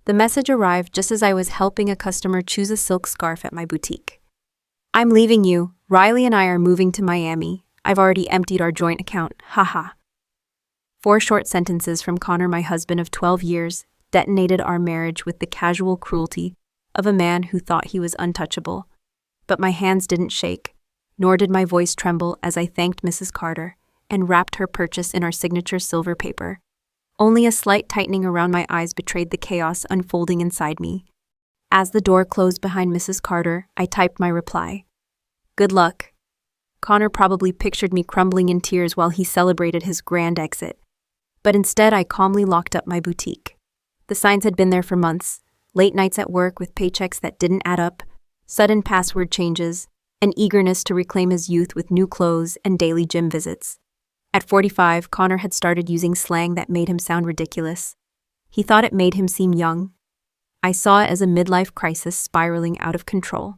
The message arrived just as I was helping a customer choose a silk scarf at my boutique. "I'm leaving you. Riley and I are moving to Miami. I've already emptied our joint account. Haha." 4 short sentences from Connor, my husband of 12 years, detonated our marriage with the casual cruelty of a man who thought he was untouchable. But my hands didn't shake, nor did my voice tremble as I thanked Mrs. Carter and wrapped her purchase in our signature silver paper. Only a slight tightening around my eyes betrayed the chaos unfolding inside me. As the door closed behind Mrs. Carter, I typed my reply. "Good luck." Connor probably pictured me crumbling in tears while he celebrated his grand exit. But instead, I calmly locked up my boutique. The signs had been there for months: late nights at work with paychecks that didn't add up, sudden password changes, an eagerness to reclaim his youth with new clothes and daily gym visits. At 45, Connor had started using slang that made him sound ridiculous. He thought it made him seem young. I saw it as a midlife crisis spiraling out of control.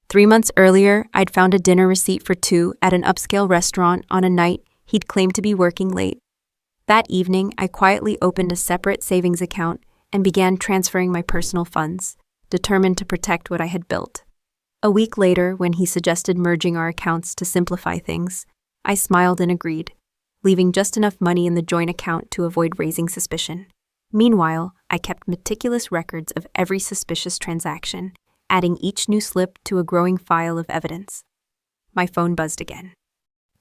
3 months earlier, I'd found a dinner receipt for 2 at an upscale restaurant on a night he'd claimed to be working late. That evening, I quietly opened a separate savings account and began transferring my personal funds, determined to protect what I had built. A week later, when he suggested merging our accounts to simplify things, I smiled and agreed, leaving just enough money in the joint account to avoid raising suspicion. Meanwhile, I kept meticulous records of every suspicious transaction, adding each new slip to a growing file of evidence. My phone buzzed again.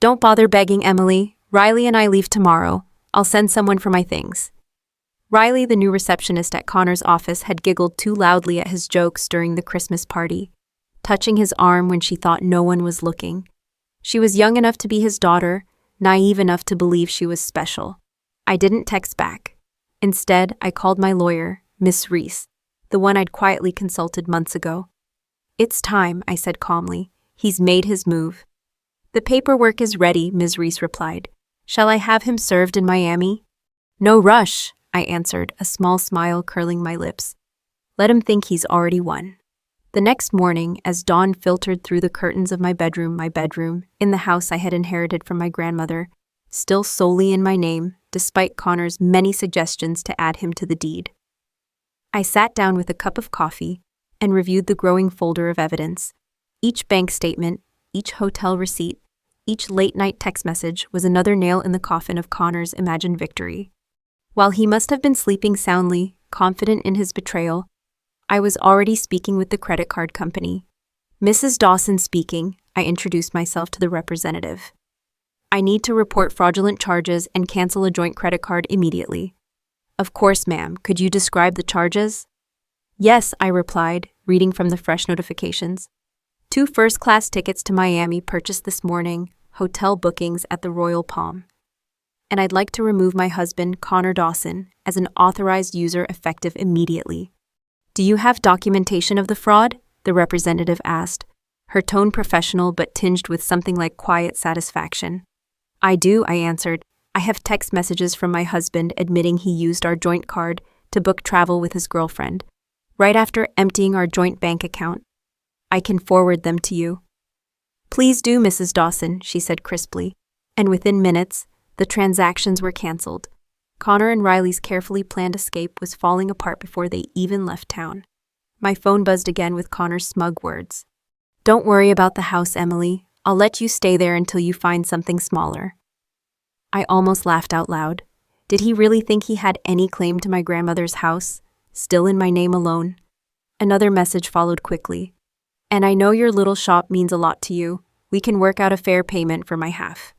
"Don't bother begging, Emily. Riley and I leave tomorrow. I'll send someone for my things." Riley, the new receptionist at Connor's office, had giggled too loudly at his jokes during the Christmas party, touching his arm when she thought no one was looking. She was young enough to be his daughter, naive enough to believe she was special. I didn't text back. Instead, I called my lawyer, Miss Reese, the one I'd quietly consulted months ago. "It's time," I said calmly. "He's made his move." "The paperwork is ready," Ms. Reese replied. "Shall I have him served in Miami?" "No rush," I answered, a small smile curling my lips. "Let him think he's already won." The next morning, as dawn filtered through the curtains of my bedroom, in the house I had inherited from my grandmother, still solely in my name, despite Connor's many suggestions to add him to the deed. I sat down with a cup of coffee and reviewed the growing folder of evidence. Each bank statement, each hotel receipt, each late-night text message was another nail in the coffin of Connor's imagined victory. While he must have been sleeping soundly, confident in his betrayal, I was already speaking with the credit card company. "Mrs. Dawson speaking," I introduced myself to the representative. "I need to report fraudulent charges and cancel a joint credit card immediately." "Of course, ma'am. Could you describe the charges?" "Yes," I replied, reading from the fresh notifications. 2 first-class tickets to Miami purchased this morning, hotel bookings at the Royal Palm. And I'd like to remove my husband, Connor Dawson, as an authorized user effective immediately. "Do you have documentation of the fraud?" the representative asked, her tone professional but tinged with something like quiet satisfaction. "I do," I answered. "I have text messages from my husband admitting he used our joint card to book travel with his girlfriend, right after emptying our joint bank account. I can forward them to you." "Please do, Mrs. Dawson," she said crisply, and within minutes, the transactions were canceled. Connor and Riley's carefully planned escape was falling apart before they even left town. My phone buzzed again with Connor's smug words. "Don't worry about the house, Emily. I'll let you stay there until you find something smaller." I almost laughed out loud. Did he really think he had any claim to my grandmother's house, still in my name alone? Another message followed quickly. "And I know your little shop means a lot to you. We can work out a fair payment for my half."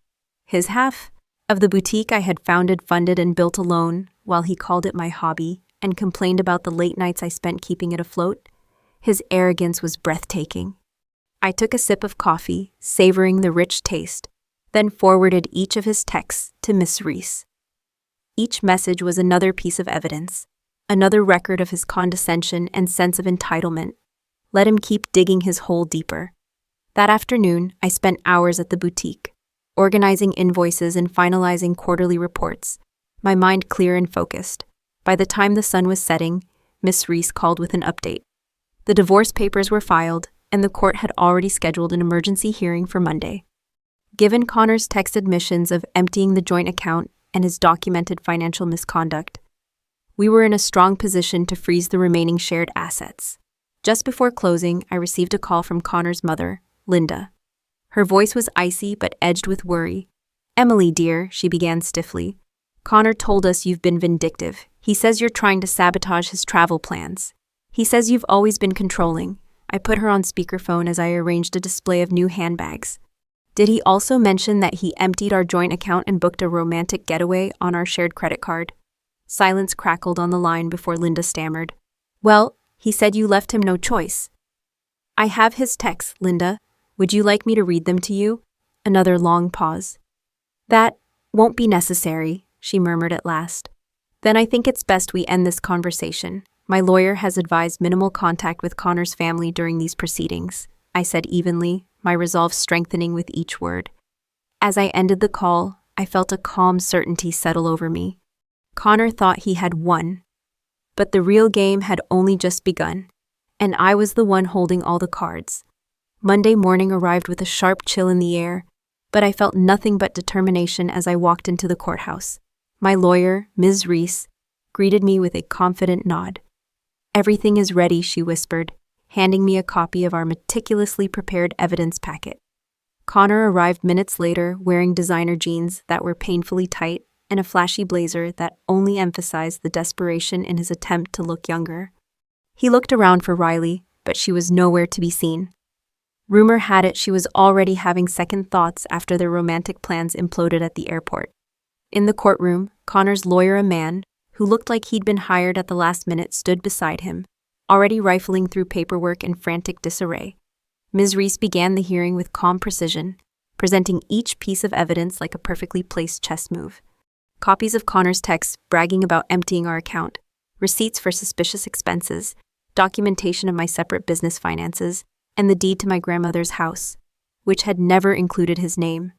His half? Of the boutique I had founded, funded, and built alone, while he called it my hobby, and complained about the late nights I spent keeping it afloat. His arrogance was breathtaking. I took a sip of coffee, savoring the rich taste, then forwarded each of his texts to Miss Reese. Each message was another piece of evidence, another record of his condescension and sense of entitlement. Let him keep digging his hole deeper. That afternoon, I spent hours at the boutique, organizing invoices and finalizing quarterly reports, my mind clear and focused. By the time the sun was setting, Miss Reese called with an update. The divorce papers were filed, and the court had already scheduled an emergency hearing for Monday. Given Connor's text admissions of emptying the joint account and his documented financial misconduct, We were in a strong position to freeze the remaining shared assets. Just before closing, I received a call from Connor's mother, Linda. Her voice was icy but edged with worry. "Emily, dear," she began stiffly. "Connor told us you've been vindictive. He says you're trying to sabotage his travel plans. He says you've always been controlling." I put her on speakerphone as I arranged a display of new handbags. "Did he also mention that he emptied our joint account and booked a romantic getaway on our shared credit card?" Silence crackled on the line before Linda stammered. "Well, he said you left him no choice." "I have his texts, Linda. Would you like me to read them to you?" Another long pause. "That won't be necessary," she murmured at last. "Then I think it's best we end this conversation. My lawyer has advised minimal contact with Connor's family during these proceedings," I said evenly, my resolve strengthening with each word. As I ended the call, I felt a calm certainty settle over me. Connor thought he had won, but the real game had only just begun, and I was the one holding all the cards. Monday morning arrived with a sharp chill in the air, but I felt nothing but determination as I walked into the courthouse. My lawyer, Ms. Reese, greeted me with a confident nod. "Everything is ready," she whispered, handing me a copy of our meticulously prepared evidence packet. Connor arrived minutes later wearing designer jeans that were painfully tight and a flashy blazer that only emphasized the desperation in his attempt to look younger. He looked around for Riley, but she was nowhere to be seen. Rumor had it she was already having second thoughts after their romantic plans imploded at the airport. In the courtroom, Connor's lawyer, a man who looked like he'd been hired at the last minute, stood beside him, already rifling through paperwork in frantic disarray. Ms. Reese began the hearing with calm precision, presenting each piece of evidence like a perfectly placed chess move. Copies of Connor's texts bragging about emptying our account, receipts for suspicious expenses, documentation of my separate business finances, and the deed to my grandmother's house, which had never included his name.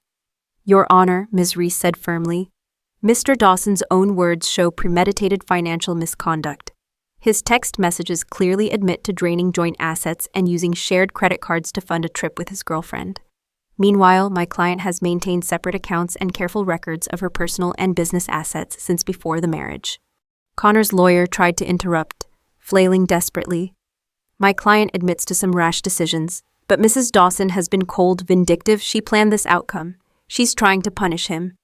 "Your Honor," Ms. Reese said firmly, "Mr. Dawson's own words show premeditated financial misconduct. His text messages clearly admit to draining joint assets and using shared credit cards to fund a trip with his girlfriend. Meanwhile, my client has maintained separate accounts and careful records of her personal and business assets since before the marriage." Connor's lawyer tried to interrupt, flailing desperately. "My client admits to some rash decisions, but Mrs. Dawson has been cold, vindictive. She planned this outcome. She's trying to punish him."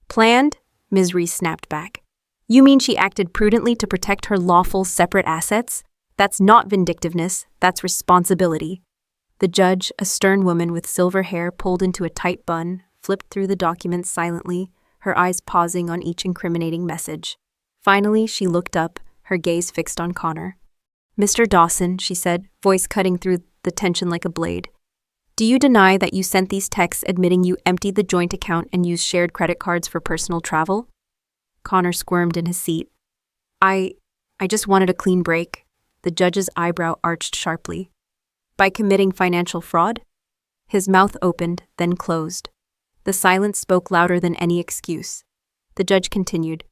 "Planned?" Ms. Reese snapped back. "You mean she acted prudently to protect her lawful separate assets? That's not vindictiveness, that's responsibility." The judge, a stern woman with silver hair pulled into a tight bun, flipped through the documents silently, her eyes pausing on each incriminating message. Finally, she looked up, her gaze fixed on Connor. "Mr. Dawson," she said, voice cutting through the tension like a blade, "do you deny that you sent these texts admitting you emptied the joint account and used shared credit cards for personal travel?" Connor squirmed in his seat. I just wanted a clean break." The judge's eyebrow arched sharply. "By committing financial fraud?" His mouth opened, then closed. The silence spoke louder than any excuse. The judge continued,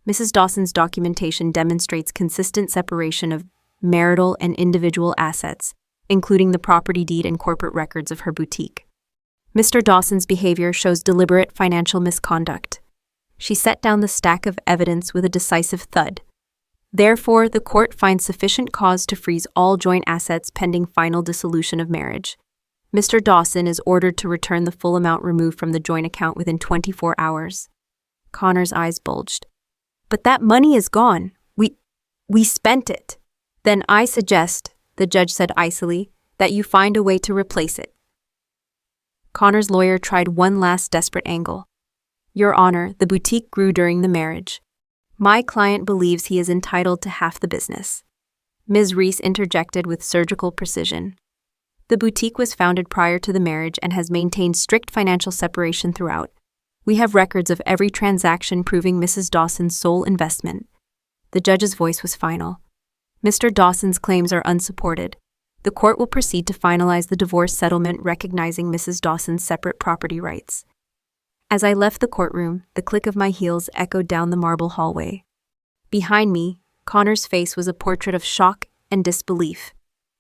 "Mrs. Dawson's documentation demonstrates consistent separation of marital and individual assets, including the property deed and corporate records of her boutique. Mr. Dawson's behavior shows deliberate financial misconduct." She set down the stack of evidence with a decisive thud. "Therefore, the court finds sufficient cause to freeze all joint assets pending final dissolution of marriage. Mr. Dawson is ordered to return the full amount removed from the joint account within 24 hours. Connor's eyes bulged. "But that money is gone. We spent it." "Then I suggest," the judge said icily, "that you find a way to replace it." Connor's lawyer tried one last desperate angle. "Your Honor, the boutique grew during the marriage. My client believes he is entitled to half the business." Ms. Reese interjected with surgical precision. "The boutique was founded prior to the marriage and has maintained strict financial separation throughout. We have records of every transaction proving Mrs. Dawson's sole investment." The judge's voice was final. "Mr. Dawson's claims are unsupported. The court will proceed to finalize the divorce settlement recognizing Mrs. Dawson's separate property rights." As I left the courtroom, the click of my heels echoed down the marble hallway. Behind me, Connor's face was a portrait of shock and disbelief.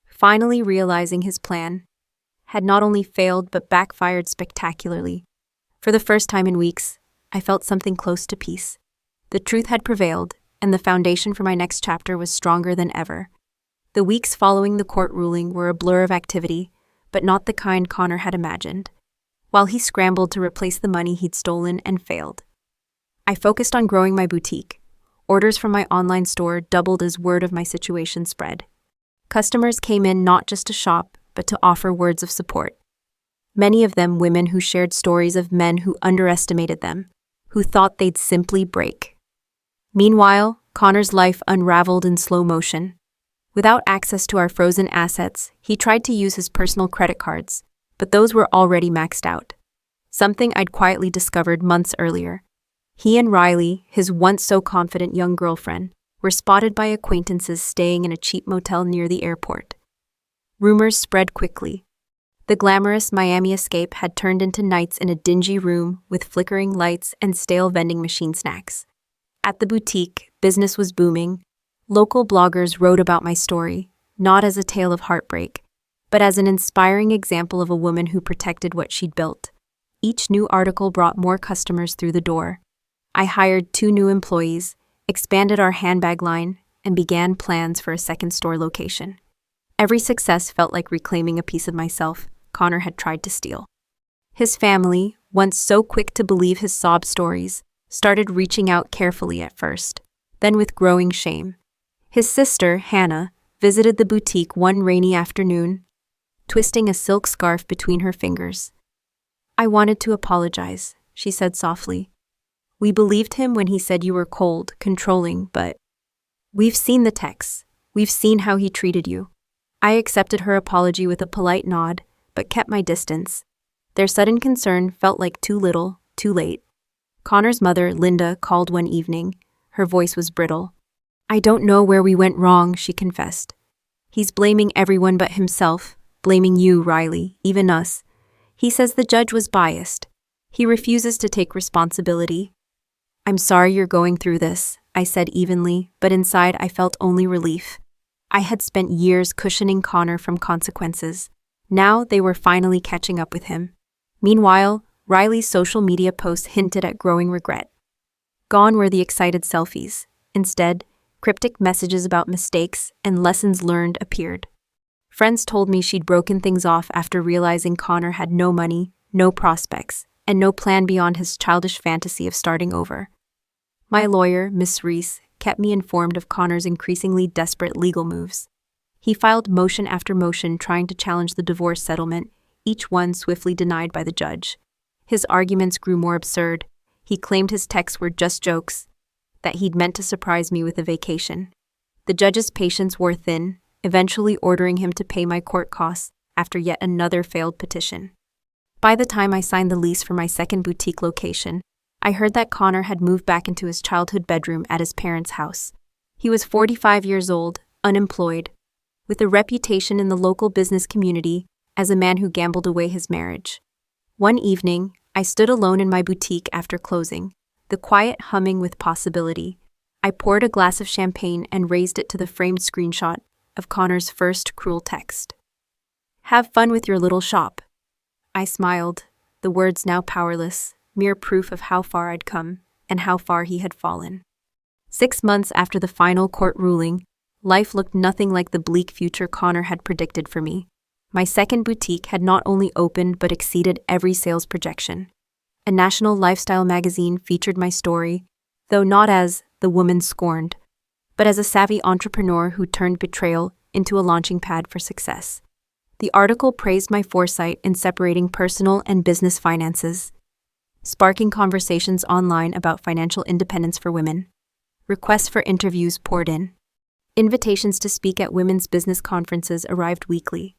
Finally realizing his plan had not only failed but backfired spectacularly. For the first time in weeks, I felt something close to peace. The truth had prevailed, and the foundation for my next chapter was stronger than ever. The weeks following the court ruling were a blur of activity, but not the kind Connor had imagined. While he scrambled to replace the money he'd stolen and failed, I focused on growing my boutique. Orders from my online store doubled as word of my situation spread. Customers came in not just to shop, but to offer words of support. Many of them women who shared stories of men who underestimated them, who thought they'd simply break. Meanwhile, Connor's life unraveled in slow motion. Without access to our frozen assets, he tried to use his personal credit cards, but those were already maxed out. Something I'd quietly discovered months earlier. He and Riley, his once so confident young girlfriend, were spotted by acquaintances staying in a cheap motel near the airport. Rumors spread quickly. The glamorous Miami escape had turned into nights in a dingy room with flickering lights and stale vending machine snacks. At the boutique, business was booming. Local bloggers wrote about my story, not as a tale of heartbreak, but as an inspiring example of a woman who protected what she'd built. Each new article brought more customers through the door. I hired 2 new employees, expanded our handbag line, and began plans for a second store location. Every success felt like reclaiming a piece of myself Connor had tried to steal. His family, once so quick to believe his sob stories, started reaching out carefully at first, then with growing shame. His sister, Hannah, visited the boutique one rainy afternoon, twisting a silk scarf between her fingers. "I wanted to apologize," she said softly. "We believed him when he said you were cold, controlling, but we've seen the texts. We've seen how he treated you." I accepted her apology with a polite nod, but kept my distance. Their sudden concern felt like too little, too late. Connor's mother, Linda, called one evening. Her voice was brittle. "I don't know where we went wrong," she confessed. "He's blaming everyone but himself, blaming you, Riley, even us. He says the judge was biased. He refuses to take responsibility." "I'm sorry you're going through this," I said evenly, but inside I felt only relief. I had spent years cushioning Connor from consequences. Now they were finally catching up with him. Meanwhile, Riley's social media posts hinted at growing regret. Gone were the excited selfies. Instead, cryptic messages about mistakes and lessons learned appeared. Friends told me she'd broken things off after realizing Connor had no money, no prospects, and no plan beyond his childish fantasy of starting over. My lawyer, Miss Reese, kept me informed of Connor's increasingly desperate legal moves. He filed motion after motion trying to challenge the divorce settlement, each one swiftly denied by the judge. His arguments grew more absurd. He claimed his texts were just jokes, that he'd meant to surprise me with a vacation. The judge's patience wore thin, eventually ordering him to pay my court costs after yet another failed petition. By the time I signed the lease for my second boutique location, I heard that Connor had moved back into his childhood bedroom at his parents' house. He was 45 years old, unemployed, with a reputation in the local business community as a man who gambled away his marriage. One evening, I stood alone in my boutique after closing, the quiet humming with possibility. I poured a glass of champagne and raised it to the framed screenshot of Connor's first cruel text. "Have fun with your little shop." I smiled, the words now powerless, mere proof of how far I'd come and how far he had fallen. 6 months after the final court ruling, life looked nothing like the bleak future Connor had predicted for me. My second boutique had not only opened but exceeded every sales projection. A national lifestyle magazine featured my story, though not as the woman scorned, but as a savvy entrepreneur who turned betrayal into a launching pad for success. The article praised my foresight in separating personal and business finances, sparking conversations online about financial independence for women. Requests for interviews poured in. Invitations to speak at women's business conferences arrived weekly.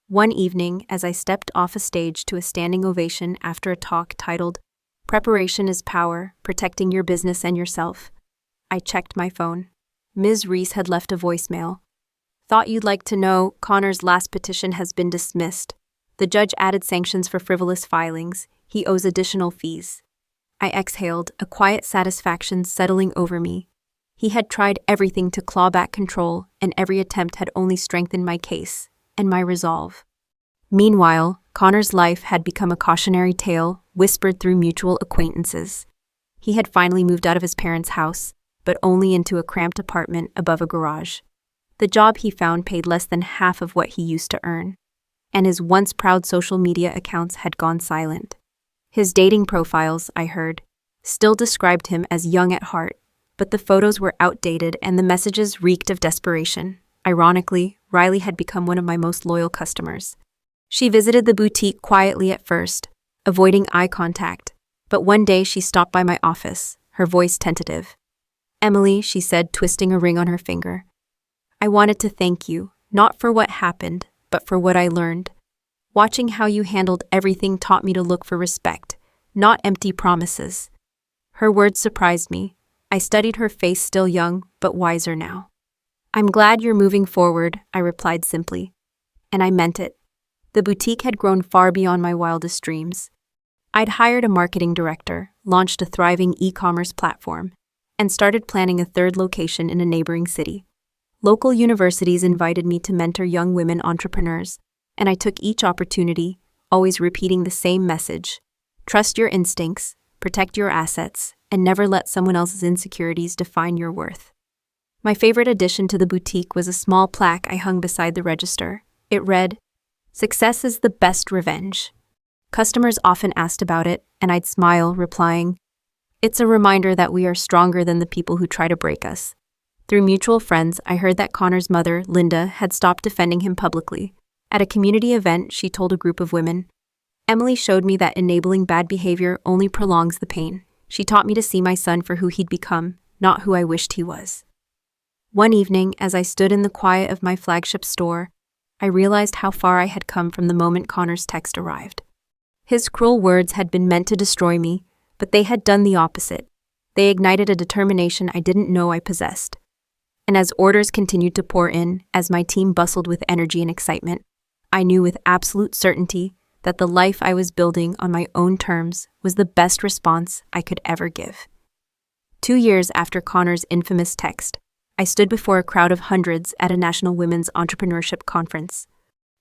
One evening, as I stepped off a stage to a standing ovation after a talk titled, "Preparation is Power, Protecting Your Business and Yourself," I checked my phone. Ms. Reese had left a voicemail. "Thought you'd like to know, Connor's last petition has been dismissed. The judge added sanctions for frivolous filings. He owes additional fees." I exhaled, a quiet satisfaction settling over me. He had tried everything to claw back control, and every attempt had only strengthened my case and my resolve. Meanwhile, Connor's life had become a cautionary tale whispered through mutual acquaintances. He had finally moved out of his parents' house, but only into a cramped apartment above a garage. The job he found paid less than half of what he used to earn, and his once proud social media accounts had gone silent. His dating profiles, I heard, still described him as young at heart, but the photos were outdated and the messages reeked of desperation. Ironically, Riley had become one of my most loyal customers. She visited the boutique quietly at first, avoiding eye contact, but one day she stopped by my office, her voice tentative. "Emily," she said, twisting a ring on her finger. "I wanted to thank you, not for what happened, but for what I learned. Watching how you handled everything taught me to look for respect, not empty promises." Her words surprised me. I studied her face, still young, but wiser now. "I'm glad you're moving forward," I replied simply. And I meant it. The boutique had grown far beyond my wildest dreams. I'd hired a marketing director, launched a thriving e-commerce platform, and started planning a third location in a neighboring city. Local universities invited me to mentor young women entrepreneurs, and I took each opportunity, always repeating the same message: trust your instincts, protect your assets, and never let someone else's insecurities define your worth. My favorite addition to the boutique was a small plaque I hung beside the register. It read, "Success is the best revenge." Customers often asked about it, and I'd smile, replying, "It's a reminder that we are stronger than the people who try to break us." Through mutual friends, I heard that Connor's mother, Linda, had stopped defending him publicly. At a community event, she told a group of women, "Emily showed me that enabling bad behavior only prolongs the pain. She taught me to see my son for who he'd become, not who I wished he was." One evening, as I stood in the quiet of my flagship store, I realized how far I had come from the moment Connor's text arrived. His cruel words had been meant to destroy me, but they had done the opposite. They ignited a determination I didn't know I possessed. And as orders continued to pour in, as my team bustled with energy and excitement, I knew with absolute certainty that the life I was building on my own terms was the best response I could ever give. 2 years after Connor's infamous text, I stood before a crowd of hundreds at a National Women's Entrepreneurship Conference.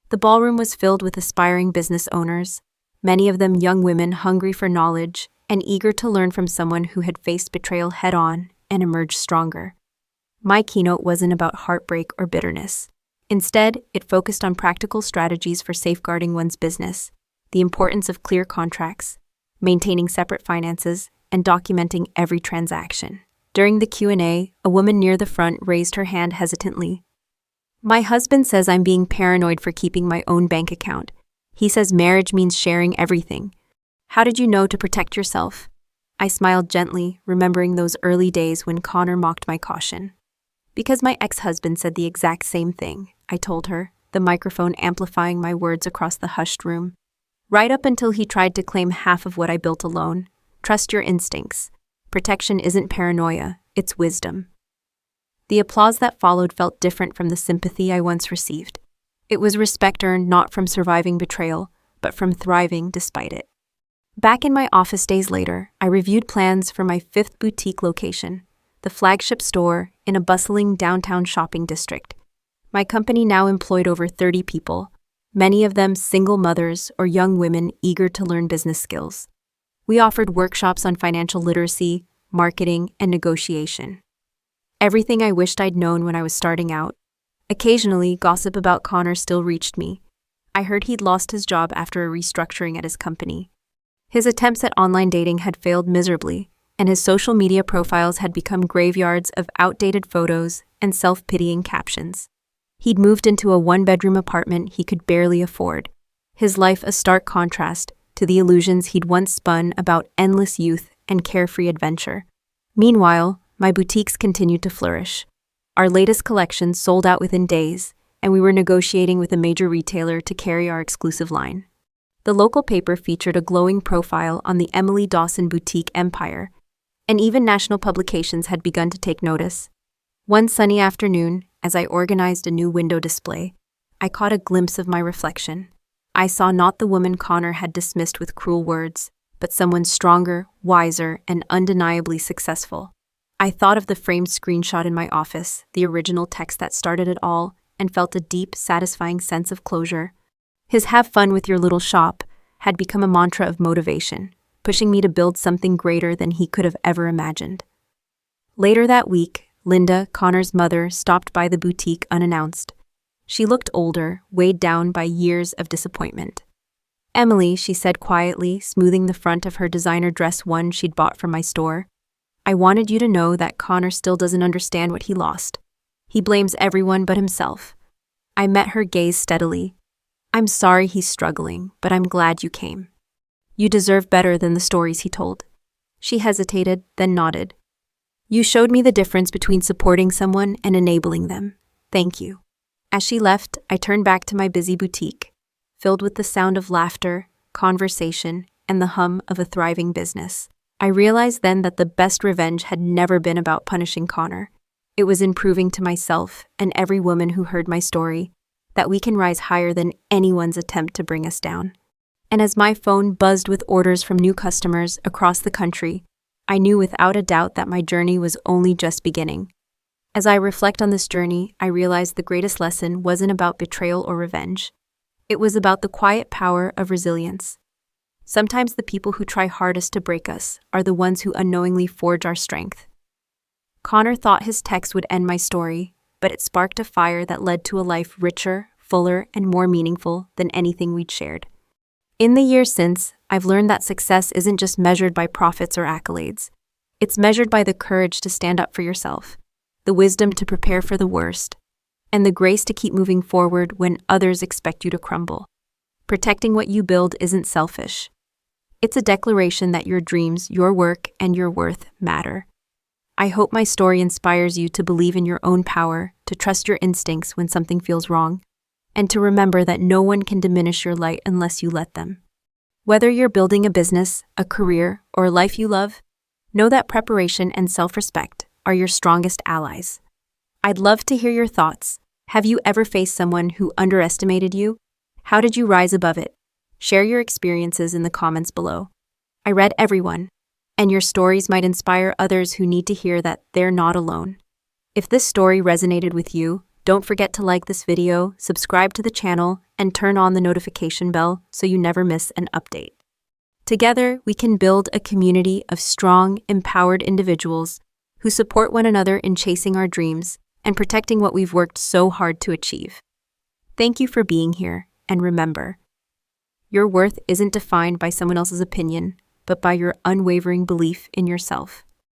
The ballroom was filled with aspiring business owners, many of them young women hungry for knowledge and eager to learn from someone who had faced betrayal head-on and emerged stronger. My keynote wasn't about heartbreak or bitterness. Instead, it focused on practical strategies for safeguarding one's business, the importance of clear contracts, maintaining separate finances, and documenting every transaction. During the Q&A, a woman near the front raised her hand hesitantly. "My husband says I'm being paranoid for keeping my own bank account. He says marriage means sharing everything. How did you know to protect yourself?" I smiled gently, remembering those early days when Connor mocked my caution. "Because my ex-husband said the exact same thing," I told her, the microphone amplifying my words across the hushed room. "Right up until he tried to claim half of what I built alone. Trust your instincts. Protection isn't paranoia, it's wisdom." The applause that followed felt different from the sympathy I once received. It was respect earned not from surviving betrayal, but from thriving despite it. Back in my office days later, I reviewed plans for my 5th boutique location, the flagship store in a bustling downtown shopping district. My company now employed over 30 people, many of them single mothers or young women eager to learn business skills. We offered workshops on financial literacy, marketing, and negotiation. Everything I wished I'd known when I was starting out. Occasionally, gossip about Connor still reached me. I heard he'd lost his job after a restructuring at his company. His attempts at online dating had failed miserably, and his social media profiles had become graveyards of outdated photos and self-pitying captions. He'd moved into a one-bedroom apartment he could barely afford, his life a stark contrast to the illusions he'd once spun about endless youth and carefree adventure. Meanwhile, my boutiques continued to flourish. Our latest collections sold out within days, and we were negotiating with a major retailer to carry our exclusive line. The local paper featured a glowing profile on the Emily Dawson boutique empire, and even national publications had begun to take notice. One sunny afternoon, as I organized a new window display, I caught a glimpse of my reflection. I saw not the woman Connor had dismissed with cruel words, but someone stronger, wiser, and undeniably successful. I thought of the framed screenshot in my office, the original text that started it all, and felt a deep, satisfying sense of closure. His "have fun with your little shop" had become a mantra of motivation, pushing me to build something greater than he could have ever imagined. Later that week, Linda, Connor's mother, stopped by the boutique unannounced. She looked older, weighed down by years of disappointment. "Emily," she said quietly, smoothing the front of her designer dress, one she'd bought from my store, "I wanted you to know that Connor still doesn't understand what he lost. He blames everyone but himself." I met her gaze steadily. "I'm sorry he's struggling, but I'm glad you came. You deserve better than the stories he told." She hesitated, then nodded. "You showed me the difference between supporting someone and enabling them. Thank you." As she left, I turned back to my busy boutique, filled with the sound of laughter, conversation, and the hum of a thriving business. I realized then that the best revenge had never been about punishing Connor. It was in proving to myself and every woman who heard my story that we can rise higher than anyone's attempt to bring us down. And as my phone buzzed with orders from new customers across the country, I knew without a doubt that my journey was only just beginning. As I reflect on this journey, I realized the greatest lesson wasn't about betrayal or revenge. It was about the quiet power of resilience. Sometimes the people who try hardest to break us are the ones who unknowingly forge our strength. Connor thought his text would end my story, but it sparked a fire that led to a life richer, fuller, and more meaningful than anything we'd shared. In the years since, I've learned that success isn't just measured by profits or accolades. It's measured by the courage to stand up for yourself, the wisdom to prepare for the worst, and the grace to keep moving forward when others expect you to crumble. Protecting what you build isn't selfish. It's a declaration that your dreams, your work, and your worth matter. I hope my story inspires you to believe in your own power, to trust your instincts when something feels wrong, and to remember that no one can diminish your light unless you let them. Whether you're building a business, a career, or a life you love, know that preparation and self-respect are your strongest allies. I'd love to hear your thoughts. Have you ever faced someone who underestimated you? How did you rise above it? Share your experiences in the comments below. I read everyone, and your stories might inspire others who need to hear that they're not alone. If this story resonated with you, don't forget to like this video, subscribe to the channel, and turn on the notification bell so you never miss an update. Together, we can build a community of strong, empowered individuals who support one another in chasing our dreams and protecting what we've worked so hard to achieve. Thank you for being here, and remember, your worth isn't defined by someone else's opinion, but by your unwavering belief in yourself.